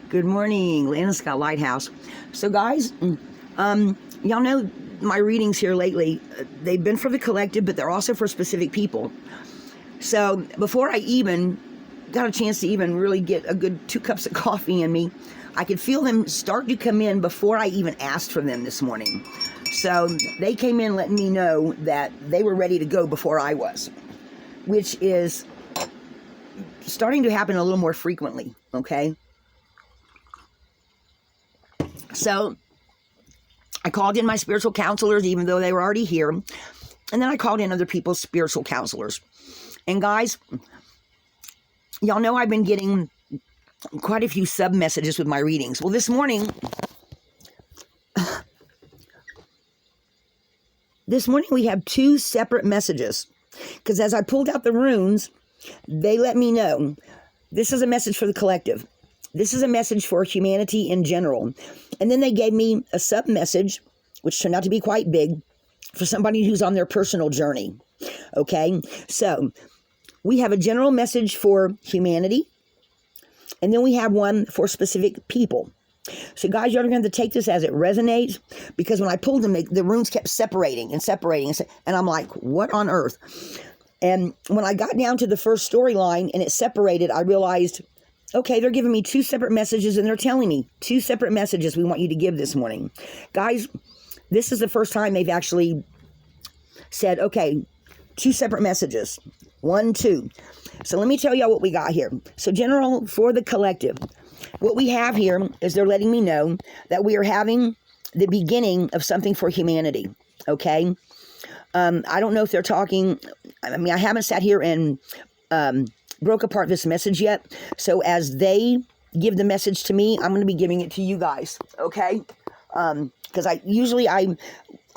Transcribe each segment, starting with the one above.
Good morning, Landon Scott Lighthouse. So guys, y'all know my readings here lately, they've been for the collective, but they're also for specific people. So before I even got a chance to even really get a good 2 cups of coffee in me, I could feel them start to come in before I even asked for them this morning. So they came in letting me know that they were ready to go before I was, which is starting to happen a little more frequently, okay? So I called in my spiritual counselors, even though they were already here. And then I called in other people's spiritual counselors. And guys, y'all know I've been getting quite a few sub messages with my readings. Well, this morning we have 2 separate messages. Because as I pulled out the runes, they let me know this is a message for the collective. This is a message for humanity in general. And then they gave me a sub message, which turned out to be quite big, for somebody who's on their personal journey. Okay, so we have a general message for humanity, and then we have one for specific people. So guys, you're going to take this as it resonates, because when I pulled them, the runes kept separating, and I'm like, what on earth? And when I got down to the first storyline and it separated, I realized, okay, they're giving me 2 separate messages, and they're telling me 2 separate messages we want you to give this morning. Guys, this is the first time they've actually said, okay, 2 separate messages. 1, 2. So let me tell y'all what we got here. So general for the collective. What we have here is they're letting me know that we are having the beginning of something for humanity. Okay? I don't know if they're talking, I mean, I haven't sat here and broke apart this message yet. So as they give the message to me, I'm going to be giving it to you guys. Okay? Because I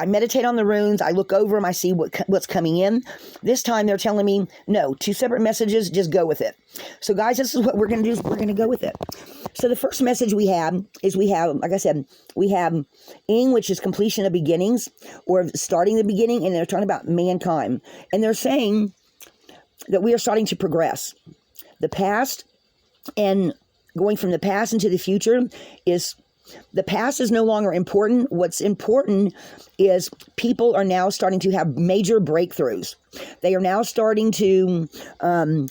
meditate on the runes, I look over them, I see what's coming in. This time they're telling me, no, 2 separate messages, just go with it. So guys, this is what we're going to do, is we're going to go with it. So the first message we have is like I said, we have Ing, which is completion of beginnings, or starting the beginning, and they're talking about mankind. And they're saying that we are starting to progress. The past, and going from the past into the future, is the past is no longer important. What's important is people are now starting to have major breakthroughs. They are now starting to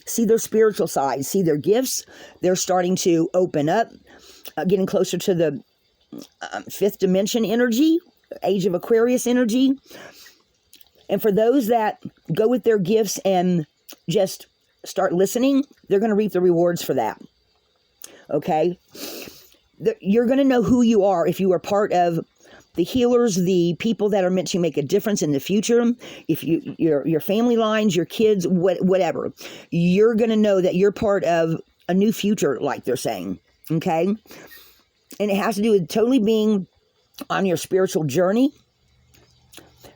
see their spiritual side, see their gifts. They're starting to open up, getting closer to the 5th dimension energy, age of Aquarius energy. And for those that go with their gifts and just start listening, they're going to reap the rewards for that. Okay? You're going to know who you are if you are part of the healers, the people that are meant to make a difference in the future. If your family lines, your kids, whatever, you're going to know that you're part of a new future, like they're saying. Okay? And it has to do with totally being on your spiritual journey.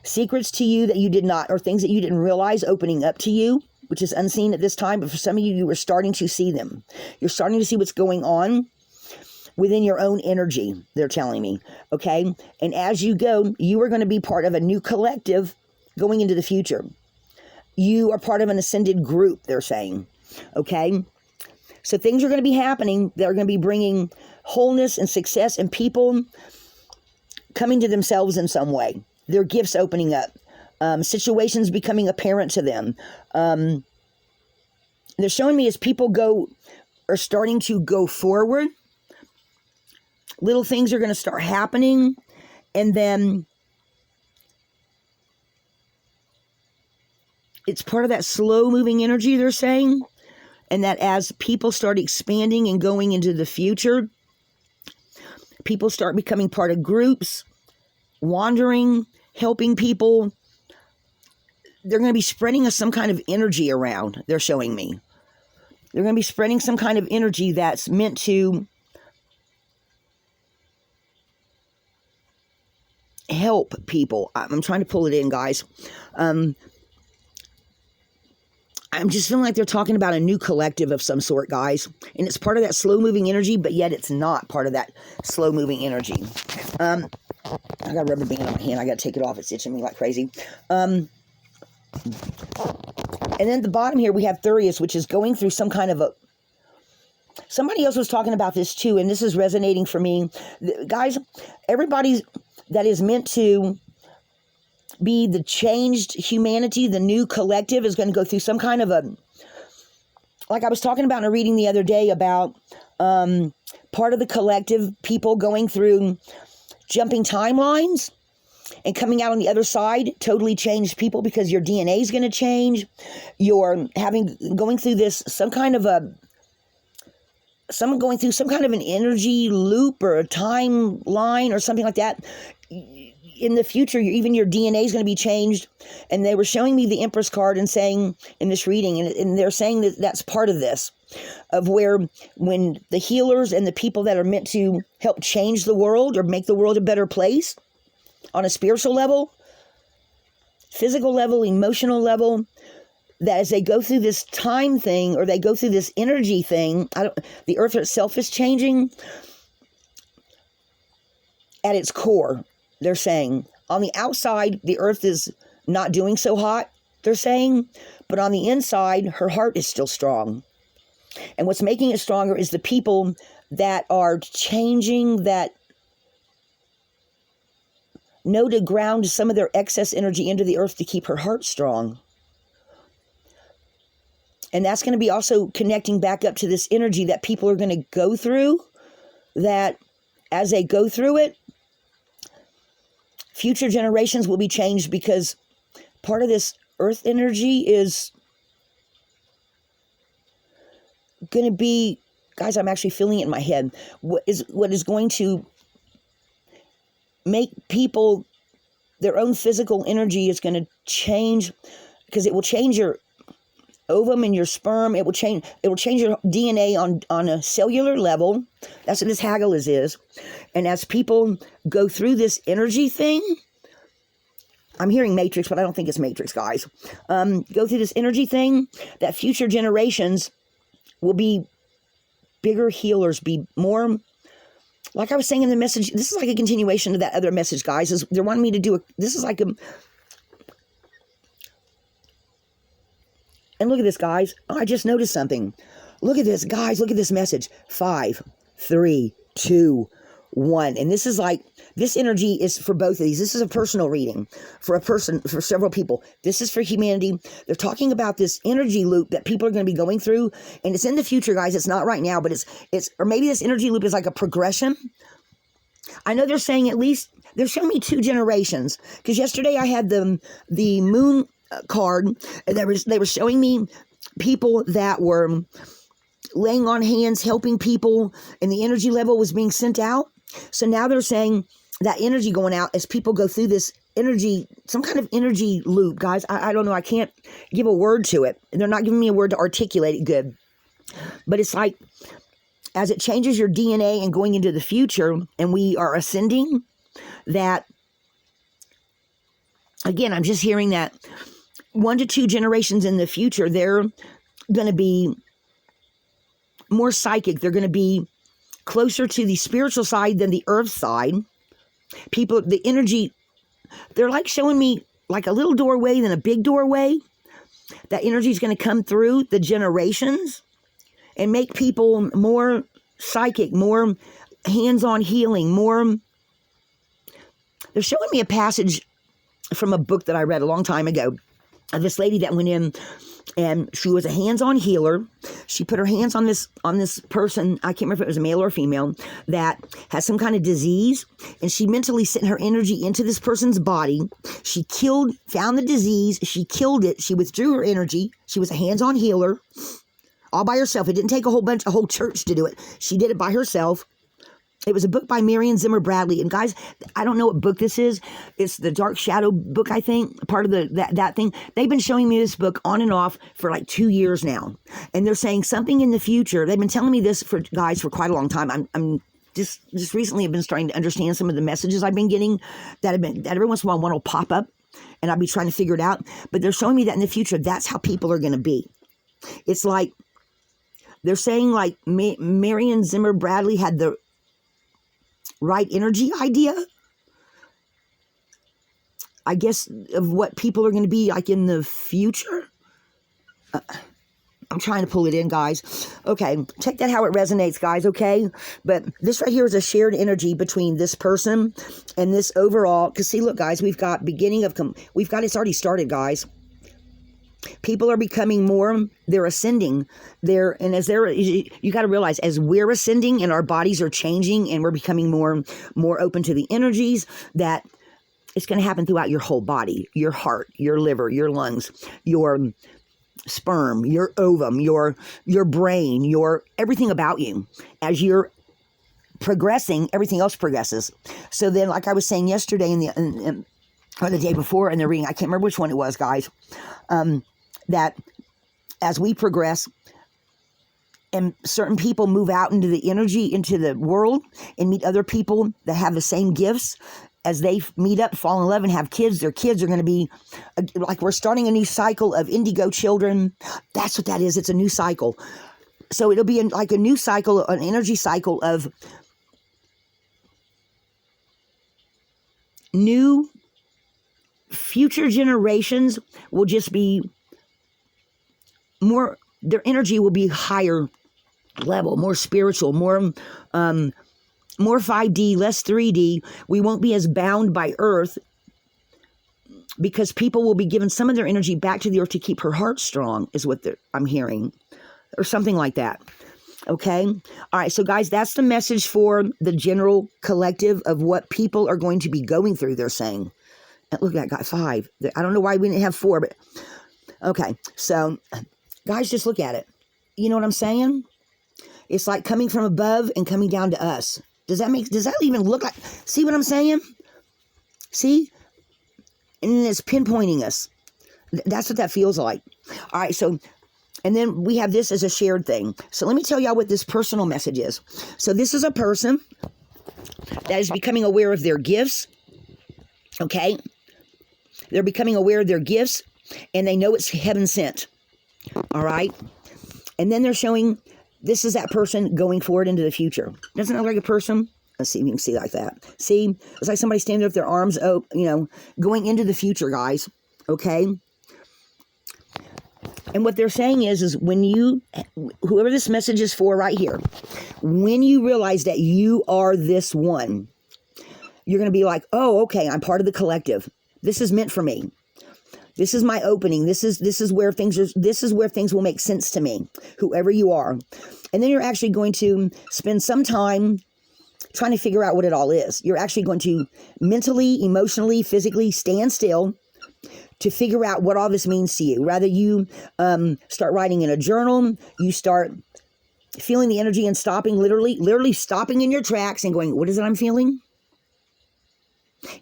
Secrets to you that you did not, or things that you didn't realize opening up to you, which is unseen at this time. But for some of you, you were starting to see them. You're starting to see what's going on within your own energy, they're telling me, okay? And as you go, you are going to be part of a new collective going into the future. You are part of an ascended group, they're saying, okay? So things are going to be happening that are going to be bringing wholeness and success, and people coming to themselves in some way. Their gifts opening up. Situations becoming apparent to them. They're showing me as people are starting to go forward, little things are going to start happening, and then it's part of that slow-moving energy, they're saying, and that as people start expanding and going into the future, people start becoming part of groups, wandering, helping people. They're going to be spreading some kind of energy around, they're showing me. They're going to be spreading some kind of energy that's meant to help people. I'm trying to pull it in, guys. I'm just feeling like they're talking about a new collective of some sort, guys. And it's part of that slow-moving energy, but yet it's not part of that slow-moving energy. I got a rubber band on my hand. I got to take it off. It's itching me like crazy. And then at the bottom here, we have Thurius, which is going through some kind of somebody else was talking about this too, and this is resonating for me. Guys, everybody that is meant to be the changed humanity, the new collective, is going to go through some kind of a, like I was talking about in a reading the other day about part of the collective, people going through jumping timelines and coming out on the other side, totally changed people, because your DNA is going to change. You're going through this, someone going through some kind of an energy loop or a timeline or something like that. In the future, even your DNA is going to be changed. And they were showing me the Empress card and saying in this reading, and they're saying that that's part of this, of where when the healers and the people that are meant to help change the world or make the world a better place on a spiritual level, physical level, emotional level, that as they go through this time thing, or they go through this energy thing, the earth itself is changing at its core. They're saying on the outside, the earth is not doing so hot, they're saying, but on the inside, her heart is still strong. And what's making it stronger is the people that are changing, that know to ground some of their excess energy into the earth to keep her heart strong. And that's going to be also connecting back up to this energy that people are going to go through, that as they go through it, future generations will be changed, because part of this earth energy is going to be, guys, I'm actually feeling it in my head, what is going to make people, their own physical energy is going to change, because it will change your ovum and your sperm. It will change your DNA on a cellular level. That's what this haggle is. And as people go through this energy thing, I'm hearing matrix, but I don't think it's matrix, guys. Go through this energy thing, that future generations will be bigger healers, be more, like I was saying in the message, this is like a continuation of that other message, guys. They're wanting me to do this is like a, and look at this, guys. Oh, I just noticed something. Look at this, guys. Look at this message. 5, 3, 2, 1. And this is like, this energy is for both of these. This is a personal reading for several people. This is for humanity. They're talking about this energy loop that people are going to be going through. And it's in the future, guys. It's not right now, but it's, or maybe this energy loop is like a progression. I know they're saying at least, they're showing me 2 generations. Because yesterday I had the moon card, and they were showing me people that were laying on hands, helping people, and the energy level was being sent out. So now they're saying that energy going out as people go through this energy, some kind of energy loop, guys. I don't know. I can't give a word to it. They're not giving me a word to articulate it good. But it's like, as it changes your DNA and going into the future, and we are ascending, that, again, I'm just hearing that 1 to 2 generations in the future, they're going to be more psychic. They're going to be closer to the spiritual side than the earth side. People, the energy, they're like showing me like a little doorway, then a big doorway. That energy is going to come through the generations and make people more psychic, more hands-on healing, more. They're showing me a passage from a book that I read a long time ago. This lady that went in, and she was a hands-on healer. She put her hands on this person, I can't remember if it was a male or a female, that has some kind of disease, and she mentally sent her energy into this person's body. She found the disease, she killed it, she withdrew her energy. She was a hands-on healer, all by herself. It didn't take a whole church to do it. She did it by herself. It was a book by Marion Zimmer Bradley. And guys, I don't know what book this is. It's the Dark Shadow book, I think, part of that thing. They've been showing me this book on and off for like 2 years now. And they're saying something in the future. They've been telling me this for quite a long time. I'm just recently have been starting to understand some of the messages I've been getting that every once in a while one will pop up and I'll be trying to figure it out. But they're showing me that in the future, that's how people are going to be. It's like, they're saying like Marion Zimmer Bradley had the right energy idea, I guess, of what people are going to be like in the future. I'm trying to pull it in, guys. Okay, check that how it resonates, guys, okay? But this right here is a shared energy between this person and this overall. Because see, look, guys, we've got it's already started, guys. People are becoming more, they're ascending. You got to realize, as we're ascending and our bodies are changing and we're becoming more open to the energies, that it's going to happen throughout your whole body, your heart, your liver, your lungs, your sperm, your ovum, your brain, your everything about you. As you're progressing, everything else progresses. So then, like I was saying yesterday or the day before in the reading, I can't remember which one it was, guys, that as we progress and certain people move out into the energy, into the world, and meet other people that have the same gifts, as they meet up, fall in love, and have kids, their kids are going to be, like, we're starting a new cycle of indigo children. That's what that is. It's a new cycle. So it'll be like a new cycle, an energy cycle of new future generations will just be more, their energy will be higher level, more spiritual, more 5D, less 3D. We won't be as bound by Earth, because people will be giving some of their energy back to the Earth to keep her heart strong, is what I'm hearing, or something like that. Okay? All right, so guys, that's the message for the general collective of what people are going to be going through, they're saying. And look, I got 5. I don't know why we didn't have 4, but okay. So, guys, just look at it. You know what I'm saying? It's like coming from above and coming down to us. Does that even look like, see what I'm saying? See? And then it's pinpointing us. That's what that feels like. All right, so, and then we have this as a shared thing. So let me tell y'all what this personal message is. So this is a person that is becoming aware of their gifts, okay? They're becoming aware of their gifts, and they know it's heaven sent, all right? And then they're showing, this is that person going forward into the future. Doesn't it look like a person? Let's see if you can see like that. See? It's like somebody standing there with their arms open, going into the future, guys. Okay? And what they're saying is when whoever this message is for right here, when you realize that you are this one, you're going to be like, oh, okay, I'm part of the collective. This is meant for me. This is my opening. This is where things will make sense to me, whoever you are. And then you're actually going to spend some time trying to figure out what it all is. You're actually going to mentally, emotionally, physically stand still to figure out what all this means to you. Rather you start writing in a journal, you start feeling the energy and stopping, literally stopping in your tracks and going, what is it I'm feeling?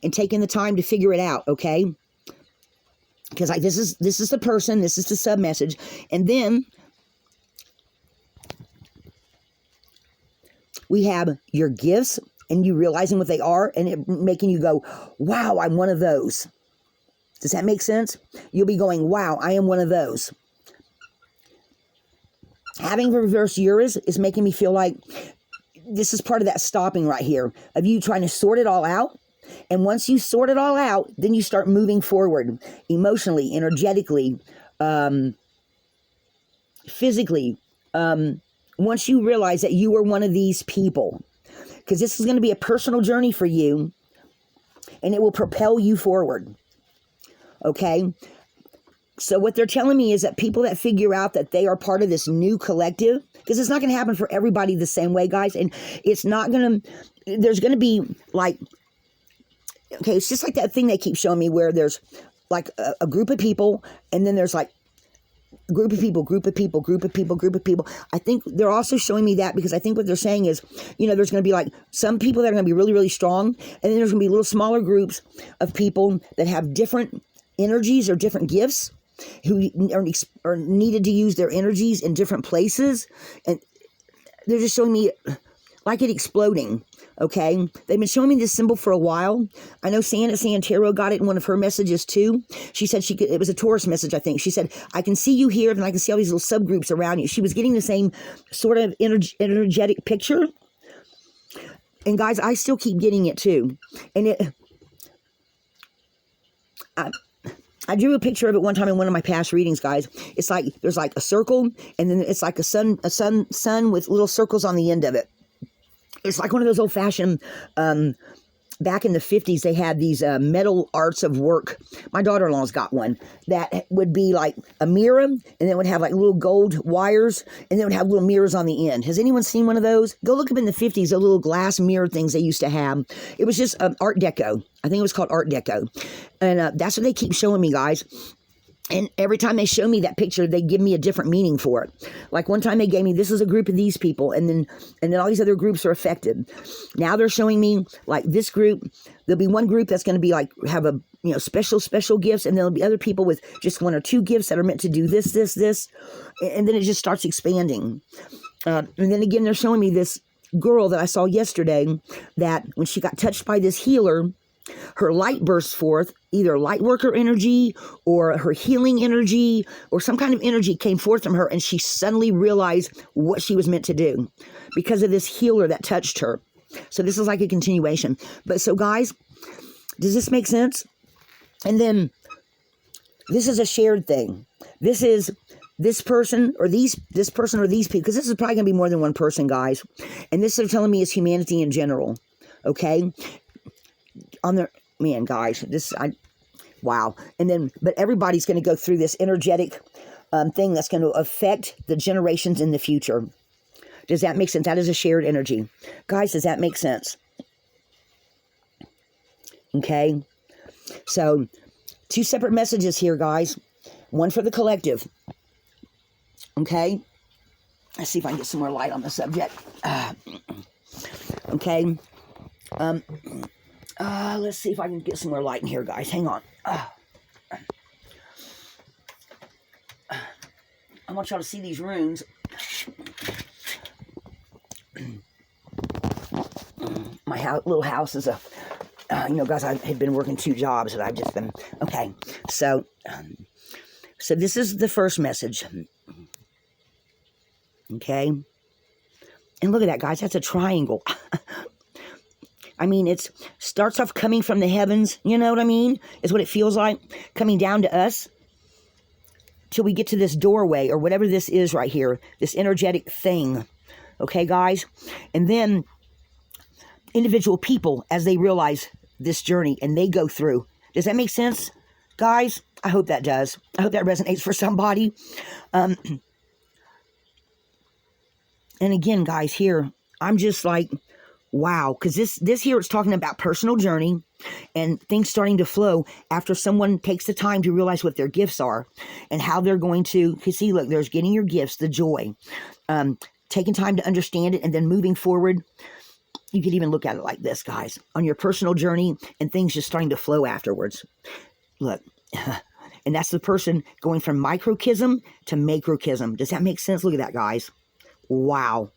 And taking the time to figure it out, okay? Because this is the person, this is the sub message, and then we have your gifts and you realizing what they are and it making you go, wow, I'm one of those. Does that make sense? You'll be going, wow, I am one of those. Having reverse Uranus is making me feel like this is part of that stopping right here of you trying to sort it all out. And once you sort it all out, then you start moving forward emotionally, energetically, physically. Once you realize that you are one of these people, because this is going to be a personal journey for you and it will propel you forward. Okay? So what they're telling me is that people that figure out that they are part of this new collective, because it's not going to happen for everybody the same way, guys. And it's not going to, there's going to be like, okay, it's just like that thing they keep showing me where there's like a group of people and then there's like group of people. I think they're also showing me that because I think what they're saying is, there's going to be like some people that are going to be really, really strong. And then there's going to be little smaller groups of people that have different energies or different gifts who are needed to use their energies in different places. And they're just showing me like it exploding. Okay, they've been showing me this symbol for a while. I know Santero got it in one of her messages too. She said it was a Taurus message, I think. She said, I can see you here and I can see all these little subgroups around you. She was getting the same sort of energetic picture. And guys, I still keep getting it too. And I drew a picture of it one time in one of my past readings, guys. It's like there's like a circle, and then it's like a sun with little circles on the end of it. It's like one of those old-fashioned, back in the 50s, they had these metal arts of work. My daughter-in-law's got one that would be like a mirror, and then would have like little gold wires, and then would have little mirrors on the end. Has anyone seen one of those? Go look up in the 50s, the little glass mirror things they used to have. It was just Art Deco. I think it was called Art Deco. And that's what they keep showing me, guys. And every time they show me that picture, they give me a different meaning for it. Like one time they gave me, this is a group of these people, and then all these other groups are affected. Now they're showing me like this group, there'll be one group that's going to be like, have a, special gifts, and there'll be other people with just one or two gifts that are meant to do this, and then it just starts expanding. And then again, they're showing me this girl that I saw yesterday that when she got touched by this healer, her light burst forth, either light worker energy or her healing energy or some kind of energy came forth from her, and she suddenly realized what she was meant to do because of this healer that touched her. So this is like a continuation. But so guys, does this make sense? And then this is a shared thing. This is this person or these people, because this is probably going to be more than one person, guys. And this they're telling me is humanity in general. Okay? On their man, guys, wow. And then, but everybody's going to go through this energetic thing that's going to affect the generations in the future. Does that make sense? That is a shared energy, guys. Does that make sense? Okay. So, two separate messages here, guys. One for the collective. Okay. Let's see if I can get some more light on the subject. Okay. Let's see if I can get some more light in here, guys. Hang on. I want y'all to see these runes. My little house is guys, I had been working 2 jobs, and I've just been, okay. So this is the first message. Okay. And look at that, guys. That's a triangle. I mean, it starts off coming from the heavens, you know what I mean? Is what it feels like, coming down to us, till we get to this doorway, or whatever this is right here, this energetic thing. Okay, guys? And then, individual people, as they realize this journey, and they go through. Does that make sense, guys? I hope that does. I hope that resonates for somebody. And again, guys, here, I'm just like, wow, because this here is talking about personal journey and things starting to flow after someone takes the time to realize what their gifts are and how they're going to, because see, look, there's getting your gifts, the joy, taking time to understand it, and then moving forward. You could even look at it like this, guys, on your personal journey, and things just starting to flow afterwards. Look, and that's the person going from microchism to macrochism. Does that make sense? Look at that, guys. Wow.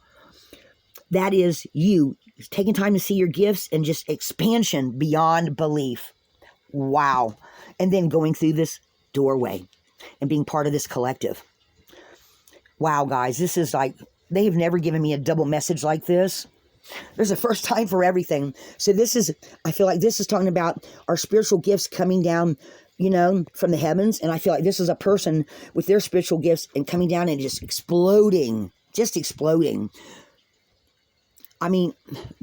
That is you taking time to see your gifts and just expansion beyond belief. Wow. And then going through this doorway and being part of this collective. Wow, guys, this is like, they have never given me a double message like this. There's a first time for everything. So this is, I feel like this is talking about our spiritual gifts coming down, from the heavens. And I feel like this is a person with their spiritual gifts and coming down and just exploding. I mean,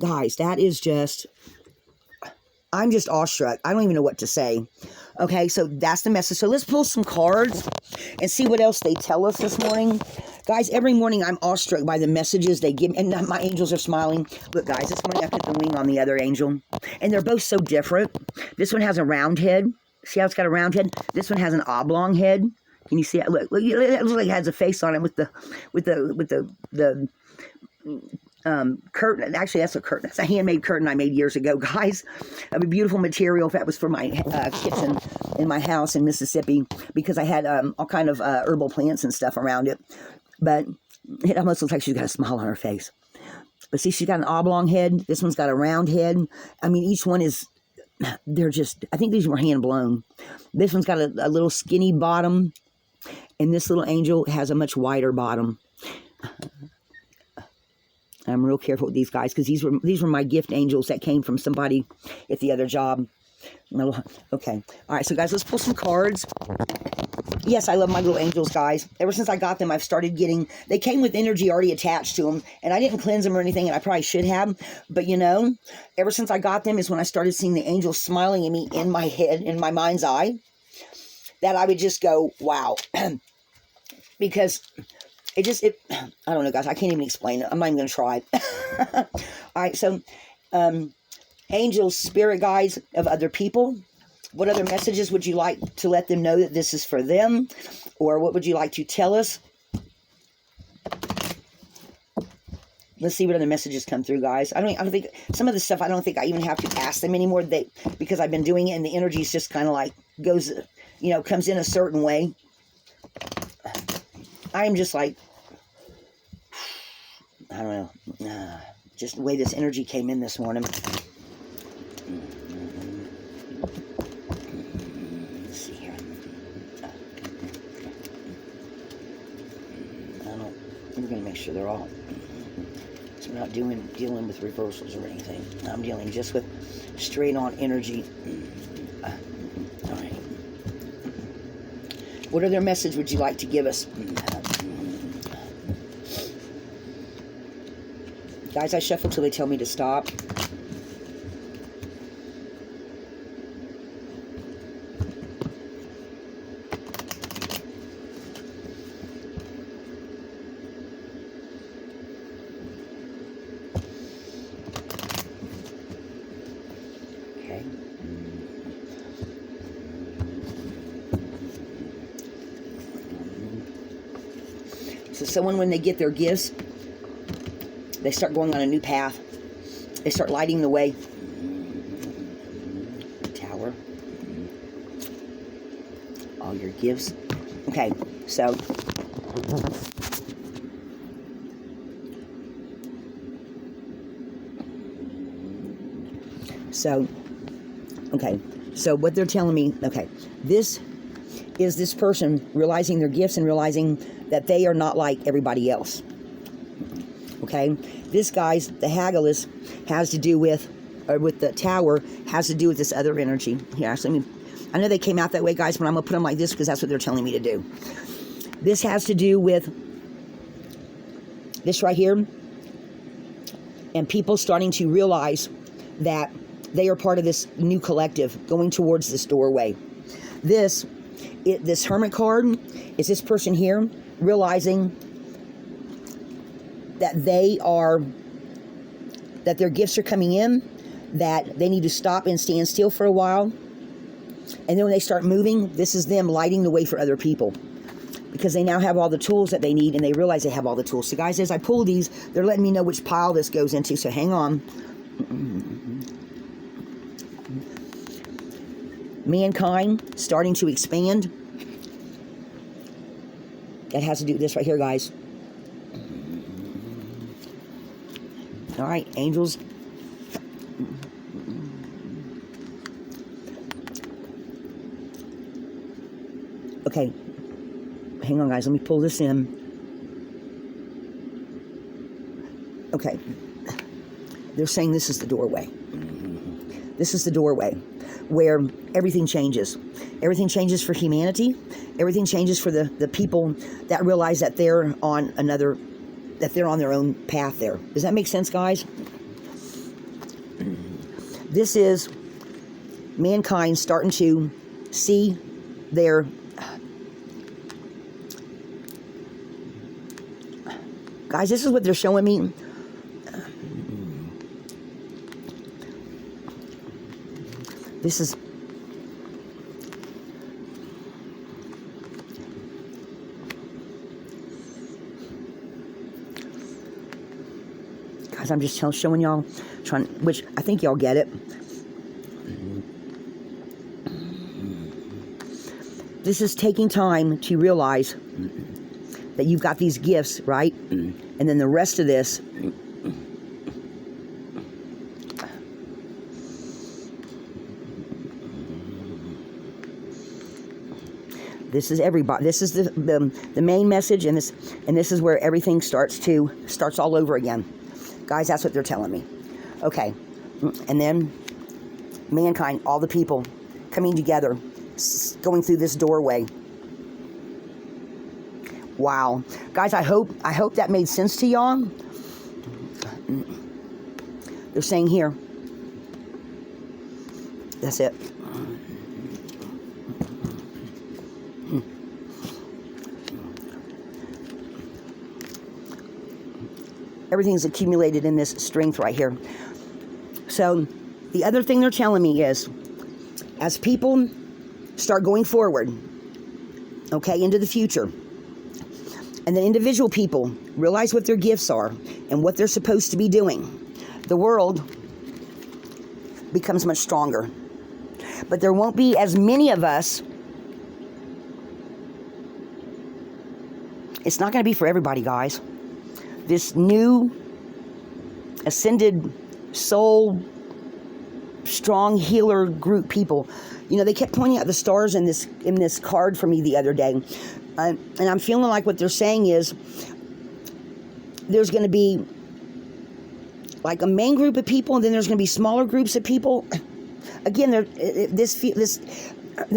guys, that is just, I'm just awestruck. I don't even know what to say. Okay, so that's the message. So let's pull some cards and see what else they tell us this morning. Guys, every morning I'm awestruck by the messages they give me, and my angels are smiling. Look, guys, this morning I put the wing on the other angel, and they're both so different. This one has a round head. See how it's got a round head? This one has an oblong head. Can you see it? Look, it looks like it has a face on it with the curtain. Actually, that's a curtain. That's a handmade curtain I made years ago, guys. Of a beautiful material. That was for my kitchen in my house in Mississippi, because I had all kind of herbal plants and stuff around it. But it almost looks like she's got a smile on her face. But see, she's got an oblong head. This one's got a round head. I mean, each one is, they're just, I think these were hand blown. This one's got a little skinny bottom, and this little angel has a much wider bottom. I'm real careful with these guys, because these were my gift angels that came from somebody at the other job. Okay. All right, so guys, let's pull some cards. Yes, I love my little angels, guys. Ever since I got them, I've started getting... They came with energy already attached to them, and I didn't cleanse them or anything, and I probably should have. But, you know, ever since I got them is when I started seeing the angels smiling at me in my head, in my mind's eye, that I would just go, wow. Because I don't know, guys. I can't even explain it. I'm not even going to try. All right, so... angels, spirit guides of other people. What other messages would you like to let them know that this is for them? Or what would you like to tell us? Let's see what other messages come through, guys. I don't think some of the stuff I don't think I even have to ask them anymore. Because I've been doing it and the energy is just kind of like goes, you know, comes in a certain way. I am just like, I don't know, just the way this energy came in this morning. I'm going to make sure they're all, so we're not dealing with reversals or anything. I'm dealing just with straight on energy. All right. What other message would you like to give us? Guys, I shuffle till they tell me to stop. So someone, when they get their gifts, they start going on a new path. They start lighting the way. Tower. All your gifts. Okay, so... okay, so what they're telling me, okay, this is this person realizing their gifts and realizing that they are not like everybody else. Okay, this, guys, the Hagalaz has to do with, or with the Tower, has to do with this other energy. Here, actually, I know they came out that way, guys, but I'm going to put them like this because that's what they're telling me to do. This has to do with this right here, and people starting to realize that they are part of this new collective going towards this doorway. This Hermit card is this person here realizing that that their gifts are coming in, that they need to stop and stand still for a while. And then when they start moving, this is them lighting the way for other people, because they now have all the tools that they need, and they realize they have all the tools. So guys, as I pull these, they're letting me know which pile this goes into, so hang on. Mankind starting to expand. That has to do with this right here, guys. All right, angels. Okay, hang on, guys. Let me pull this in. Okay, they're saying this is the doorway. This is the doorway where everything changes. Everything changes for humanity. Everything changes for the people that realize that they're on their own path there. Does that make sense, guys? This is mankind starting to see their... Guys, this is what they're showing me. This is... Guys, I'm just showing y'all, which I think y'all get it. This is taking time to realize that you've got these gifts, right? And then the rest of this... This is everybody. This is the main message, and this is where everything starts all over again. Guys, that's what they're telling me. Okay, and then Mankind, all the people coming together, going through this doorway. Wow. Guys, I hope that made sense to y'all. They're saying here. That's it. Everything's accumulated in this strength right here. So the other thing they're telling me is, as people start going forward, okay, into the future, and then individual people realize what their gifts are and what they're supposed to be doing, the world becomes much stronger. But there won't be as many of us. It's not going to be for everybody, guys. This new ascended soul strong healer group people, you know, they kept pointing out the stars in this card for me the other day, and I'm feeling like what they're saying is there's going to be like a main group of people, and then there's going to be smaller groups of people. Again, they're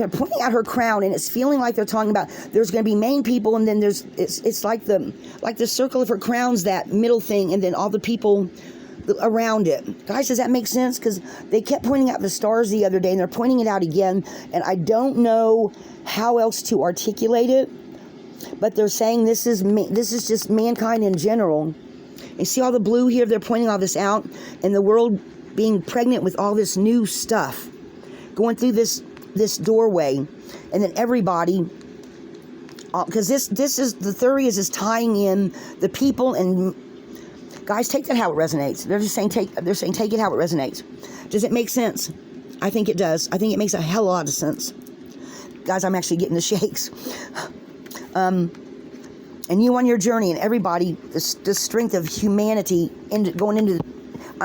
pointing out her crown, and it's feeling like they're talking about there's going to be main people, and then it's like the circle of her crown's that middle thing, and then all the people around it. Guys, does that make sense? Because they kept pointing out the stars the other day, and they're pointing it out again, and I don't know how else to articulate it, but they're saying this is just mankind in general. You see all the blue here? They're pointing all this out, and the world being pregnant with all this new stuff, going through this doorway, and then everybody, because this is the theory is tying in the people. And guys, take that how it resonates. They're just saying take it how it resonates. Does it make sense? I think it does. I think it makes a hell of a lot of sense. Guys, I'm actually getting the shakes. And you on your journey, and everybody, the strength of humanity going into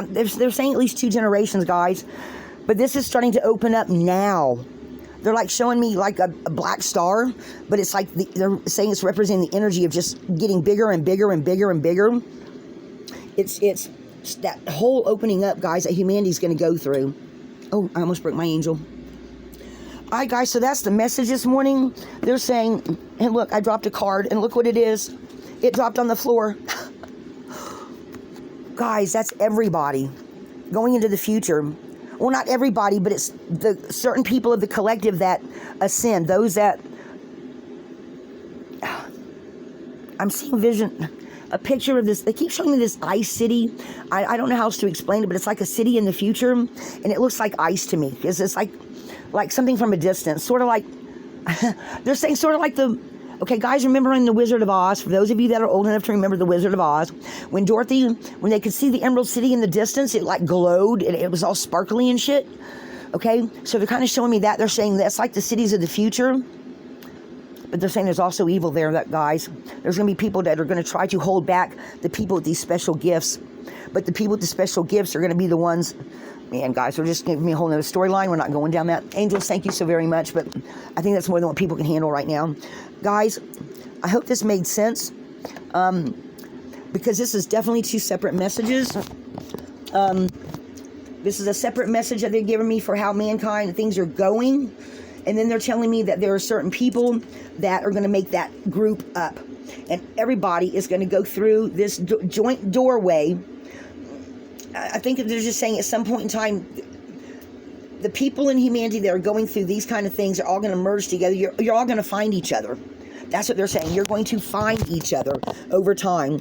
they're saying at least 2 generations, guys. But this is starting to open up now. They're like showing me like a black star, but it's like they're saying it's representing the energy of just getting bigger and bigger and bigger and bigger. It's that whole opening up, guys, that humanity's going to go through. Oh, I almost broke my angel. All right, guys, so that's the message this morning. They're saying, and look, I dropped a card, and look what it is. It dropped on the floor. Guys, that's everybody going into the future. Well, not everybody, but it's the certain people of the collective that ascend. Those that... I'm seeing a picture of this. They keep showing me this ice city. I don't know how else to explain it, but it's like a city in the future, and it looks like ice to me. It's like something from a distance. Sort of like... they're saying sort of like the... Okay, guys, remember in The Wizard of Oz, for those of you that are old enough to remember The Wizard of Oz, when they could see the Emerald City in the distance, it like glowed, and it was all sparkly and shit. Okay, so they're kind of showing me that. They're saying that's like the cities of the future, but they're saying there's also evil there, that guys. There's going to be people that are going to try to hold back the people with these special gifts, but the people with the special gifts are going to be the ones... Man, guys, they're just giving me a whole nother storyline. We're not going down that. Angels, thank you so very much, but I think that's more than what people can handle right now. Guys, I hope this made sense, because this is definitely 2 separate messages. This is a separate message that they're giving me for how mankind and things are going, and then they're telling me that there are certain people that are going to make that group up, and everybody is going to go through this joint doorway. I think that they're just saying at some point in time, the people in humanity that are going through these kind of things are all going to merge together. You're all going to find each other. That's what they're saying. You're going to find each other over time.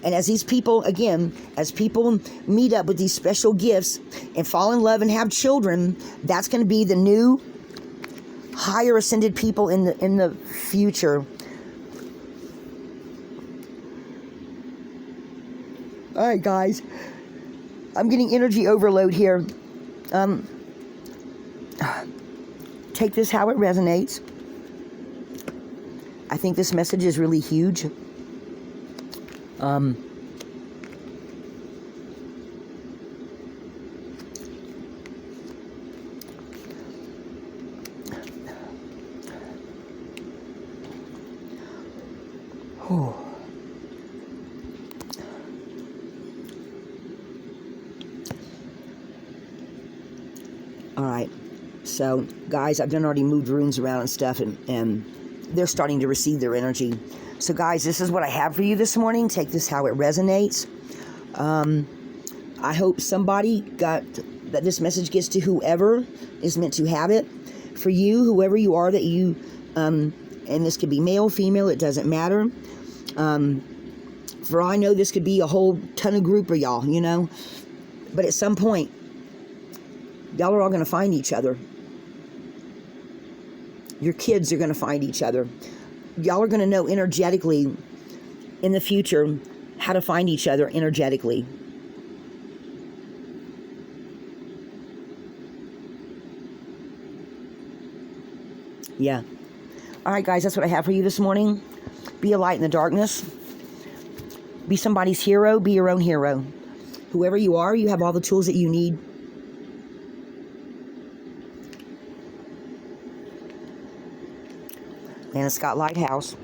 And as these people, again, as people meet up with these special gifts and fall in love and have children, that's going to be the new higher ascended people in the future. All right, guys. I'm getting energy overload here. Take this how it resonates. I think this message is really huge. All right. So, guys, I've done already moved runes around and stuff, and they're starting to receive their energy. So, guys, this is what I have for you this morning. Take this how it resonates. I hope somebody that this message gets to whoever is meant to have it. For you, whoever you are that you, and this could be male, female, it doesn't matter. For all I know, this could be a whole ton of group of y'all, you know. But at some point, y'all are all going to find each other. Your kids are going to find each other. Y'all are going to know energetically in the future how to find each other energetically. Yeah. All right, guys, that's what I have for you this morning. Be a light in the darkness. Be somebody's hero. Be your own hero. Whoever you are, you have all the tools that you need. Lana Scott Lighthouse.